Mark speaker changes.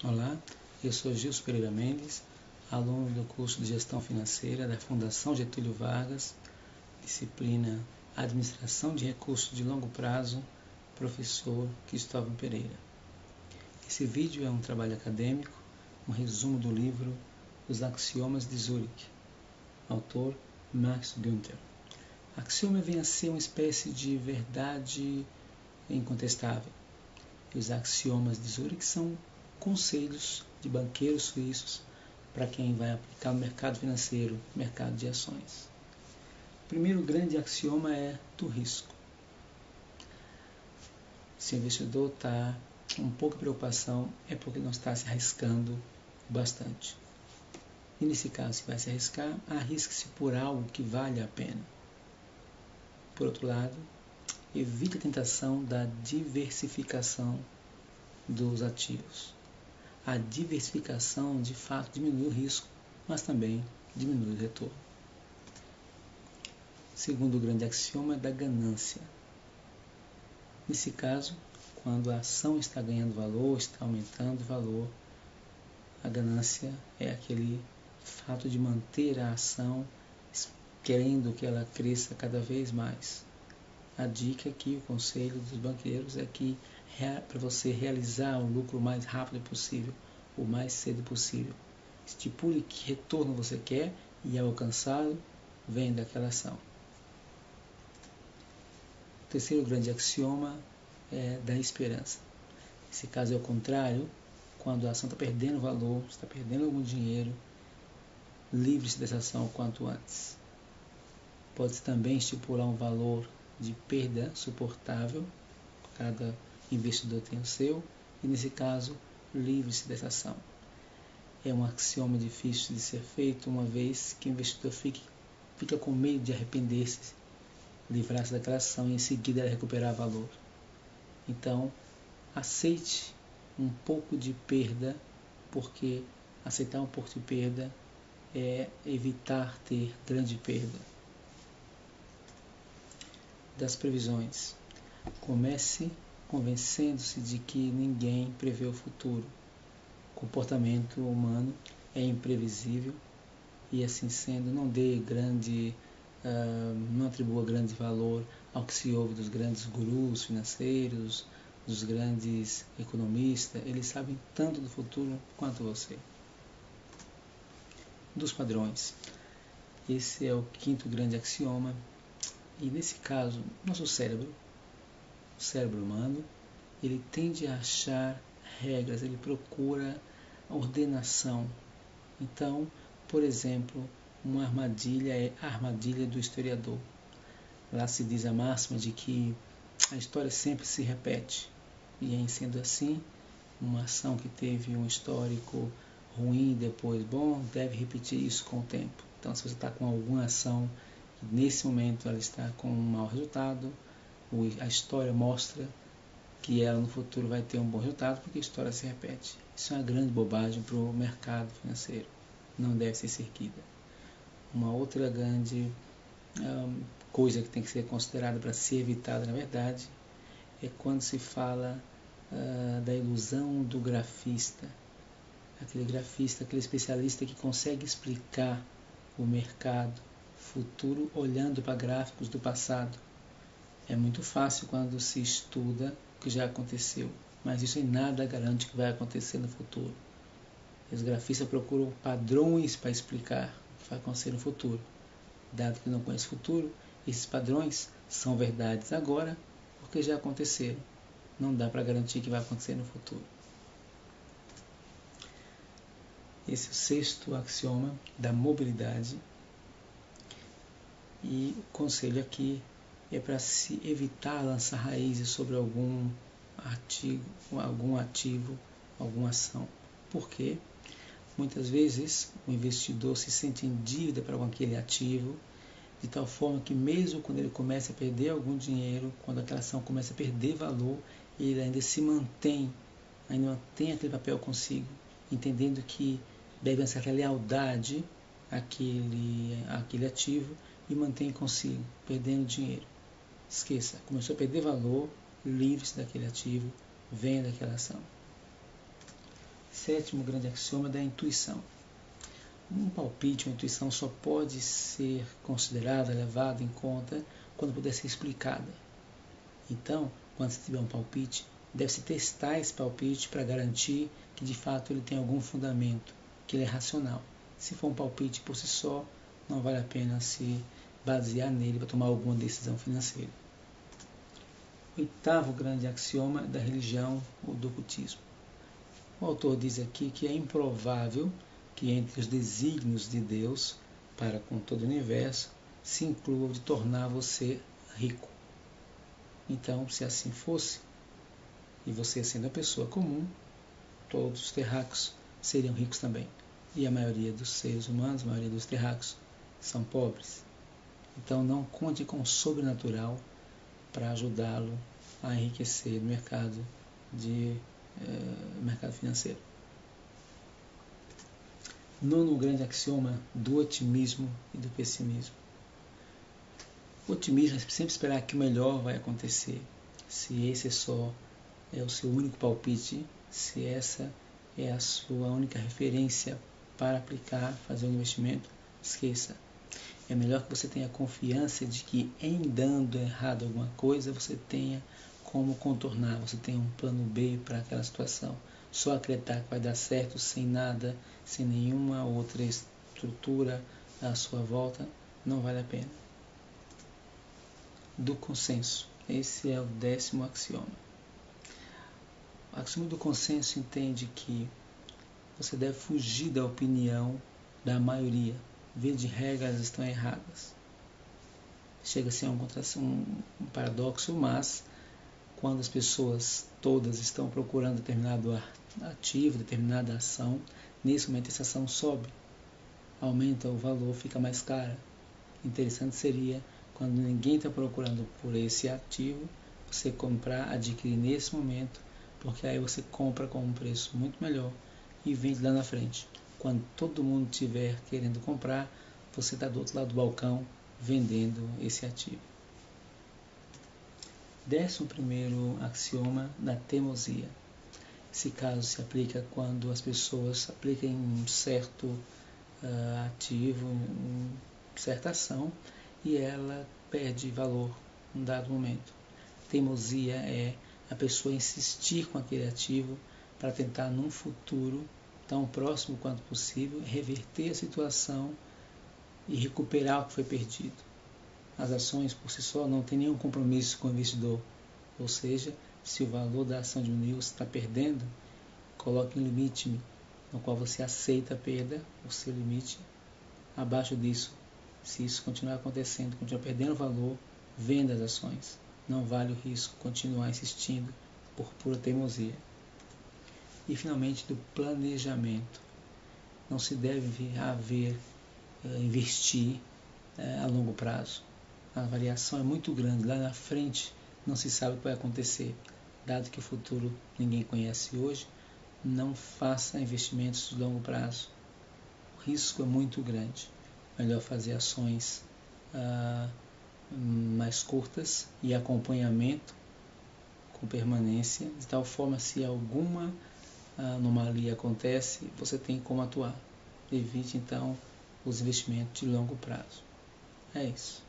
Speaker 1: Olá, eu sou Gilson Pereira Mendes, aluno do curso de Gestão Financeira da Fundação Getúlio Vargas, disciplina Administração de Recursos de Longo Prazo, professor Cristóvão Pereira. Esse vídeo é um trabalho acadêmico, um resumo do livro Os Axiomas de Zurich, autor Max Günther. Axioma vem a ser uma espécie de verdade incontestável. E os axiomas de Zurich são conselhos de banqueiros suíços para quem vai aplicar no mercado financeiro, mercado de ações. O primeiro grande axioma é do risco. Se o investidor está com pouca preocupação, é porque não está se arriscando bastante. E nesse caso, se vai se arriscar, arrisque-se por algo que vale a pena. Por outro lado, evite a tentação da diversificação dos ativos. A diversificação, de fato, diminui o risco, mas também diminui o retorno. Segundo grande axioma é da ganância. Nesse caso, quando a ação está ganhando valor, está aumentando o valor, a ganância é aquele fato de manter a ação querendo que ela cresça cada vez mais. A dica aqui, o conselho dos banqueiros é que para você realizar o lucro o mais rápido possível, o mais cedo possível, estipule que retorno você quer e, ao alcançá-lo, vem daquela ação. O terceiro grande axioma é da esperança. Nesse caso é o contrário, quando a ação está perdendo valor, está perdendo algum dinheiro, livre-se dessa ação o quanto antes. Pode-se também estipular um valor de perda suportável, cada investidor tem o seu, e nesse caso, livre-se dessa ação. É um axioma difícil de ser feito, uma vez que o investidor fica com medo de arrepender-se, livrar-se daquela ação e em seguida recuperar valor. Então, aceite um pouco de perda, porque aceitar um pouco de perda é evitar ter grande perda. Das previsões. Comece convencendo-se de que ninguém prevê o futuro. O comportamento humano é imprevisível e, assim sendo, não atribua grande valor ao que se ouve dos grandes gurus financeiros, dos grandes economistas. Eles sabem tanto do futuro quanto você. Dos padrões. Esse é o quinto grande axioma. E nesse caso, nosso cérebro, o cérebro humano, ele tende a achar regras, ele procura ordenação. Então, por exemplo, uma armadilha é a armadilha do historiador. Lá se diz a máxima de que a história sempre se repete. E em sendo assim, uma ação que teve um histórico ruim e depois bom, deve repetir isso com o tempo. Então, se você está com alguma ação nesse momento ela está com um mau resultado, a história mostra que ela no futuro vai ter um bom resultado, porque a história se repete. Isso é uma grande bobagem para o mercado financeiro, não deve ser seguida. Uma outra grande coisa que tem que ser considerada para ser evitada, na verdade, é quando se fala da ilusão do grafista. Aquele grafista, aquele especialista que consegue explicar o mercado futuro olhando para gráficos do passado. É muito fácil quando se estuda o que já aconteceu, mas isso em nada garante o que vai acontecer no futuro. Os grafistas procuram padrões para explicar o que vai acontecer no futuro. Dado que não conhece o futuro, esses padrões são verdades agora porque já aconteceram. Não dá para garantir que vai acontecer no futuro. Esse é o sexto axioma da mobilidade. E o conselho aqui é para se evitar lançar raízes sobre algum ativo, alguma ação. Por quê? Muitas vezes o investidor se sente em dívida para aquele ativo, de tal forma que mesmo quando ele começa a perder algum dinheiro, quando aquela ação começa a perder valor, ele ainda se mantém, ainda mantém aquele papel consigo, entendendo que deve ser aquela lealdade àquele ativo, e mantém consigo, perdendo dinheiro. Esqueça, começou a perder valor, livre-se daquele ativo, venda aquela ação. Sétimo grande axioma da intuição. Um palpite, uma intuição só pode ser considerada, levada em conta quando puder ser explicada. Então, quando se tiver um palpite, deve-se testar esse palpite para garantir que de fato ele tem algum fundamento, que ele é racional. Se for um palpite por si só, não vale a pena se basear nele para tomar alguma decisão financeira. Oitavo grande axioma da religião, o do ocultismo. O autor diz aqui que é improvável que entre os desígnios de Deus para com todo o universo se inclua o de tornar você rico. Então, se assim fosse, e você sendo uma pessoa comum, todos os terráqueos seriam ricos também. E a maioria dos seres humanos, a maioria dos terráqueos, são pobres. Então não conte com o sobrenatural para ajudá-lo a enriquecer no mercado financeiro. Nono grande axioma do otimismo e do pessimismo. O otimismo é sempre esperar que o melhor vai acontecer. Se esse é o seu único palpite, se essa é a sua única referência para aplicar, fazer um investimento, esqueça. É melhor que você tenha confiança de que em dando errado alguma coisa, você tenha como contornar, você tenha um plano B para aquela situação. Só acreditar que vai dar certo sem nada, sem nenhuma outra estrutura à sua volta, não vale a pena. Do consenso. Esse é o 10º axioma. O axioma do consenso entende que você deve fugir da opinião da maioria. Via de regra, elas estão erradas. Chega a ser um paradoxo, mas quando as pessoas todas estão procurando determinado ativo, determinada ação, nesse momento essa ação sobe, aumenta o valor, fica mais cara. Interessante seria, quando ninguém está procurando por esse ativo, você comprar, adquirir nesse momento, porque aí você compra com um preço muito melhor e vende lá na frente. Quando todo mundo estiver querendo comprar, você está do outro lado do balcão vendendo esse ativo. 11º axioma da teimosia. Esse caso se aplica quando as pessoas aplicam um certo ativo, uma certa ação, e ela perde valor em um dado momento. Teimosia é a pessoa insistir com aquele ativo para tentar, num futuro tão próximo quanto possível, reverter a situação e recuperar o que foi perdido. As ações por si só não têm nenhum compromisso com o investidor, ou seja, se o valor da ação diminuiu, você está perdendo, coloque um limite no qual você aceita a perda, o seu limite. Abaixo disso, se isso continuar acontecendo, continuar perdendo valor, venda as ações. Não vale o risco continuar insistindo por pura teimosia. E finalmente, do planejamento. Não se deve investir a longo prazo. A variação é muito grande. Lá na frente não se sabe o que vai acontecer. Dado que o futuro ninguém conhece hoje, não faça investimentos de longo prazo. O risco é muito grande. Melhor fazer ações mais curtas e acompanhamento com permanência, de tal forma, se alguma anomalia acontece, você tem como atuar. Evite então os investimentos de longo prazo. É isso.